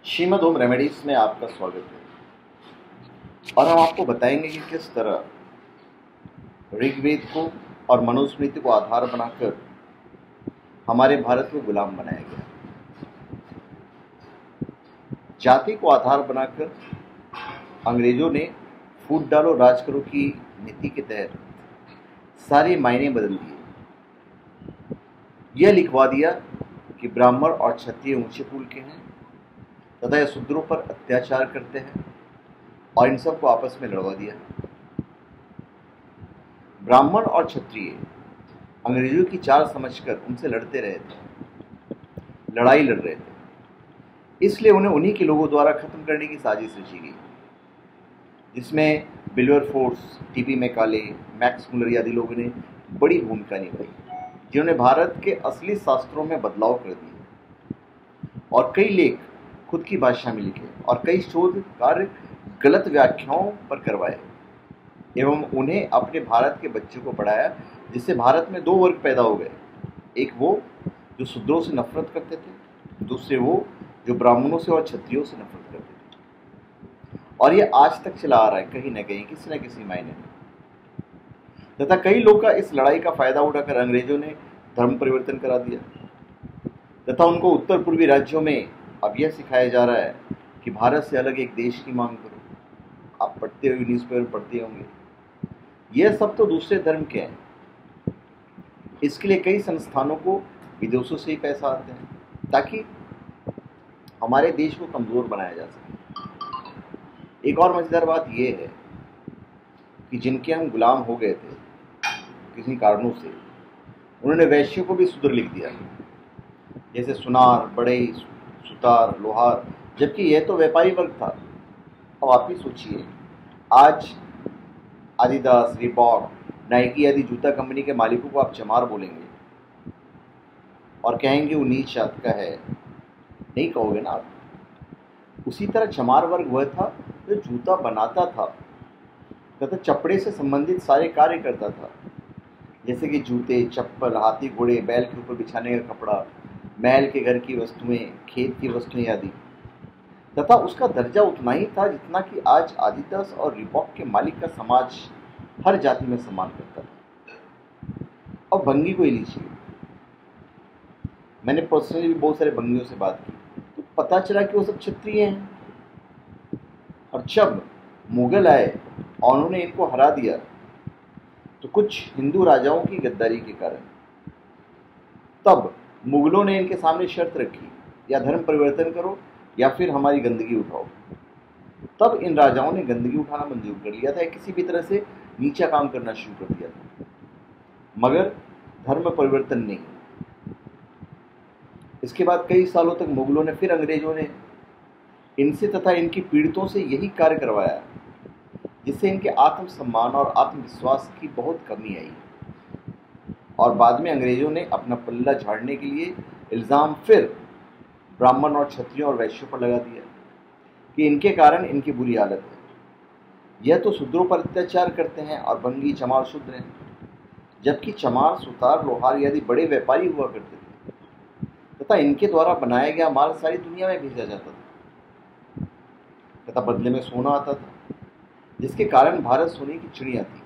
Shrimad home remedies में आपका स्वागत है और हम आपको बताएंगे कि किस तरह ऋग्वेद को और मनुस्मृति को आधार बनाकर हमारे भारत में गुलाम बनाया गया। जाति को आधार बनाकर अंग्रेजों ने फूट डालो राज करो की नीति के तहत सारे मायने बदल दिए। यह लिखवा दिया कि ब्राह्मण और क्षत्रिय ऊंचे कुल के हैं तथा यह शूद्रों पर अत्याचार करते हैं और इन सबको आपस में लड़वा दिया। ब्राह्मण और क्षत्रिय अंग्रेजों की चाल समझकर उनसे लड़ते रहे थे, लड़ाई लड़ रहे थे। इसलिए उन्हें उन्हीं के लोगों द्वारा खत्म करने की साजिश रची गई, जिसमें Wilbur force, TB Macaulay, Max Muller आदि लोगों ने बड़ी भूमिका निभाई, जिन्होंने भारत के असली शास्त्रों में बदलाव कर दिए और कई लेख खुद की भाषा में लिखे और कई शोध कार्य गलत व्याख्याओं पर करवाए एवं उन्हें अपने भारत के बच्चों को पढ़ाया, जिससे भारत में दो वर्ग पैदा हो गए। एक वो जो शूद्रों से नफरत करते थे, दूसरे वो जो ब्राह्मणों से और क्षत्रियों से नफरत करते थे। और ये आज तक चला आ रहा है कहीं ना कहीं, किसी न किसी मायने में। तथा कई लोग का इस लड़ाई का फायदा उठाकर अंग्रेजों ने धर्म परिवर्तन करा दिया तथा उनको उत्तर पूर्वी राज्यों में अब यह सिखाया जा रहा है कि भारत से अलग एक देश की मांग करो। आप पढ़ते हुए न्यूज़पेपर पढ़ते होंगे। यह सब तो दूसरे धर्म के हैं। इसके लिए कई संस्थानों को विदेशों से ही पैसा आते हैं ताकि हमारे देश को कमज़ोर बनाया जा सके। एक और मज़ेदार बात यह है कि जिनके हम गुलाम हो गए थे किसी कारणों से, उन्होंने वैश्यों को भी शूद्र लिख दिया, जैसे सुनार, बढ़ई, सुतार, लोहार, जबकि यह तो व्यापारी वर्ग था। अब आप ही सोचिए, आज आदिदास, रीबॉक, नाइकी आदि जूता कंपनी के मालिकों को आप चमार बोलेंगे और कहेंगे वो नीच जात का है, नहीं कहोगे ना आप। उसी तरह चमार वर्ग वह था जो जूता बनाता था तथा चपड़े से संबंधित सारे कार्य करता था, जैसे कि जूते, चप्पल, हाथी घोड़े, बैल के ऊपर बिछाने का कपड़ा, महल के घर की वस्तुएं, खेत की वस्तुएं आदि। तथा उसका दर्जा उतना ही था जितना कि आज आदिदास और रिबॉक के मालिक का समाज हर जाति में सम्मान करता था। अब भंगी को ही लीजिए, मैंने पर्सनली भी बहुत सारे भंगियों से बात की तो पता चला कि वो सब क्षत्रिय हैं। और जब मुगल आए और उन्होंने इनको हरा दिया तो कुछ हिंदू राजाओं की गद्दारी के कारण तब मुगलों ने इनके सामने शर्त रखी, या धर्म परिवर्तन करो या फिर हमारी गंदगी उठाओ। तब इन राजाओं ने गंदगी उठाना मंजूर कर लिया था, किसी भी तरह से नीचा काम करना शुरू कर दिया था, मगर धर्म परिवर्तन नहीं। इसके बाद कई सालों तक मुगलों ने, फिर अंग्रेजों ने इनसे तथा इनकी पीड़ितों से यही कार्य करवाया, जिससे इनके आत्मसम्मान और आत्मविश्वास की बहुत कमी आई। और बाद में अंग्रेजों ने अपना पल्ला झाड़ने के लिए इल्ज़ाम फिर ब्राह्मण और क्षत्रियों और वैश्यों पर लगा दिया कि इनके कारण इनकी बुरी हालत है। यह तो शूद्रों पर अत्याचार करते हैं और भंगी, चमार शूद्र हैं, जबकि चमार, सुतार, लोहार आदि बड़े व्यापारी हुआ करते थे तथा इनके द्वारा बनाया गया माल सारी दुनिया में भेजा जाता था तथा बदले में सोना आता था, जिसके कारण भारत सोने की चिड़िया थी।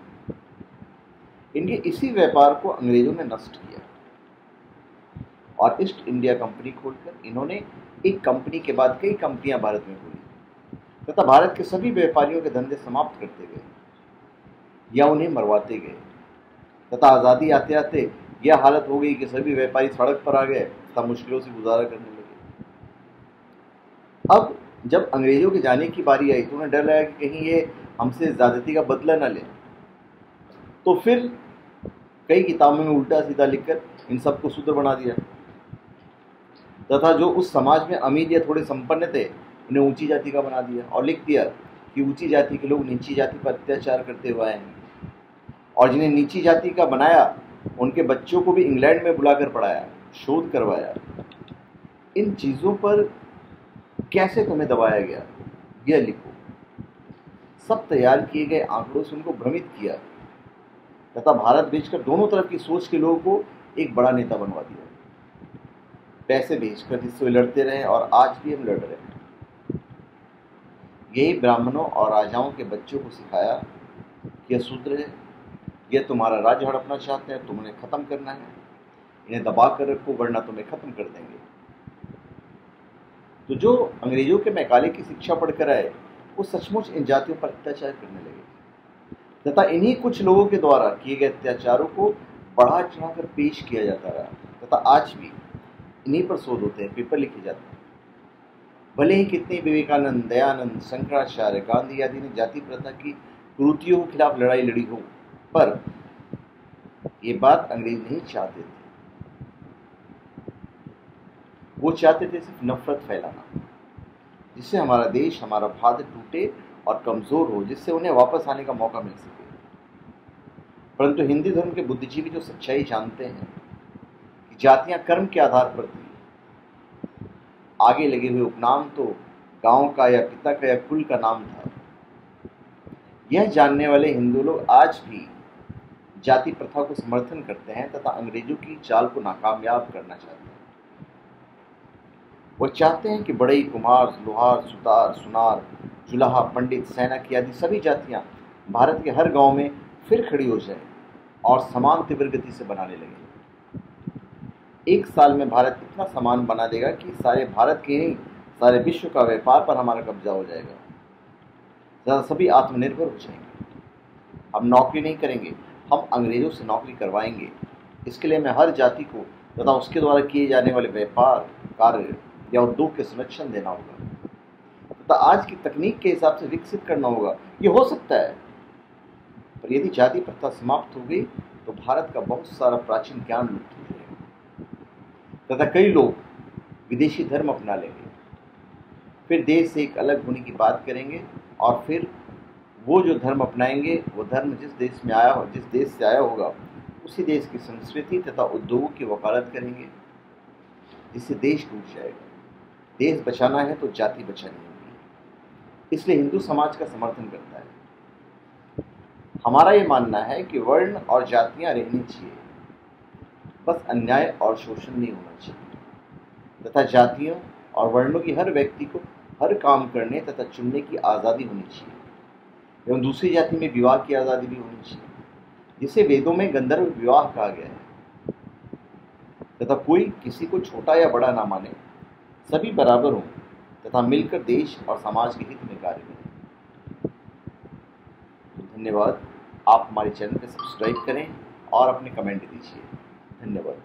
इनके इसी व्यापार को अंग्रेजों ने नष्ट किया और ईस्ट इंडिया कंपनी खोलकर इन्होंने एक कंपनी के बाद कई कंपनियां भारत में खोली तथा भारत के सभी व्यापारियों के धंधे समाप्त करते गए या उन्हें मरवाते गए तथा आज़ादी आते आते यह हालत हो गई कि सभी व्यापारी सड़क पर आ गए तथा मुश्किलों से गुजारा करने लगे। अब जब अंग्रेजों के जाने की बारी आई तो उन्हें डर लगा कि कहीं ये हमसे ज्यादती का बदला न ले, तो फिर कई किताबों में उल्टा सीधा लिखकर इन सबको शूद्र बना दिया तथा जो उस समाज में अमीर या थोड़े संपन्न थे उन्हें ऊंची जाति का बना दिया और लिख दिया कि ऊंची जाति के लोग नीची जाति पर अत्याचार करते हुए आए हैं। और जिन्हें नीची जाति का बनाया उनके बच्चों को भी इंग्लैंड में बुलाकर पढ़ाया, शोध करवाया। इन चीज़ों पर कैसे तुम्हें दबाया गया यह लिखो। सब तैयार किए गए आंकड़ों से उनको भ्रमित किया तथा भारत बेचकर दोनों तरफ की सोच के लोगों को एक बड़ा नेता बनवा दिया, पैसे भेजकर, जिससे वे लड़ते रहे और आज भी हम लड़ रहे हैं। यही ब्राह्मणों और राजाओं के बच्चों को सिखाया कि यह शूद्र है, यह तुम्हारा राज्य हड़पना चाहते हैं, तुम उन्हें खत्म करना है, इन्हें दबा कर रखो वरना तुम्हें खत्म कर देंगे। तो जो अंग्रेजों के मैकाले की शिक्षा पढ़कर आए वो सचमुच इन जातियों पर अत्याचार करने लगे तथा इन्हीं कुछ लोगों के द्वारा किए गए अत्याचारों को बढ़ा चढ़ाकर पेश किया जाता रहा तथा आज भी इन्हीं पर शोध होते हैं, पेपर लिखे जाते हैं। भले ही कितने विवेकानंद, दयानंद, शंकराचार्य, गांधी आदि ने जाति प्रथा की कुरीतियों के खिलाफ लड़ाई लड़ी हो, पर ये बात अंग्रेज नहीं चाहते थे। वो चाहते थे सिर्फ नफरत फैलाना, जिससे हमारा देश, हमारा भारत टूटे और कमजोर हो, जिससे उन्हें वापस आने का मौका मिल सके। परंतु हिंदू धर्म के बुद्धिजीवी जो सच्चाई जानते हैं कि जातियां कर्म के आधार पर थी, आगे लगे हुए उपनाम तो गांव का या पिता का या कुल का नाम था, यह जानने वाले हिंदू लोग आज भी जाति प्रथा को समर्थन करते हैं तथा अंग्रेजों की चाल को नाकामयाब करना चाहते हैं। वो चाहते हैं कि बड़ई, कुम्हार, लोहार, सुतार, सुनार, जुलाहा, पंडित, सैनिक आदि सभी जातियां भारत के हर गांव में फिर खड़ी हो जाएं और समान तीव्र गति से बनाने लगे। एक साल में भारत इतना सामान बना देगा कि सारे भारत के नहीं, सारे विश्व का व्यापार पर हमारा कब्जा हो जाएगा। ज़्यादा सभी आत्मनिर्भर हो जाएंगे। हम नौकरी नहीं करेंगे, हम अंग्रेजों से नौकरी करवाएंगे। इसके लिए हमें हर जाति को तथा उसके द्वारा किए जाने वाले व्यापार, कार्य या उद्योग के संरक्षण देना होगा तथा आज की तकनीक के हिसाब से विकसित करना होगा। ये हो सकता है, पर यदि जाति प्रथा समाप्त हो गई तो भारत का बहुत सारा प्राचीन ज्ञान लुप्त हो जाएगा तथा कई लोग विदेशी धर्म अपना लेंगे, फिर देश से एक अलग होने की बात करेंगे और फिर वो जो धर्म अपनाएंगे वो धर्म जिस देश से आया होगा उसी देश की संस्कृति तथा उद्योगों की वकालत करेंगे, जिससे देश टूट जाएगा। देश बचाना है तो जाति बचानी होगी, इसलिए हिंदू समाज का समर्थन करता है। हमारा ये मानना है कि वर्ण और जातियां रहनी चाहिए, बस अन्याय और शोषण नहीं होना चाहिए तथा जातियों और वर्णों की हर व्यक्ति को हर काम करने तथा चुनने की आज़ादी होनी चाहिए एवं दूसरी जाति में विवाह की आज़ादी भी होनी चाहिए, जिसे वेदों में गंधर्व विवाह कहा गया है तथा कोई किसी को छोटा या बड़ा ना माने, सभी बराबर हों तथा मिलकर देश और समाज के हित में कार्य करें। धन्यवाद। आप हमारे चैनल पर सब्सक्राइब करें और अपने कमेंट दीजिए। धन्यवाद।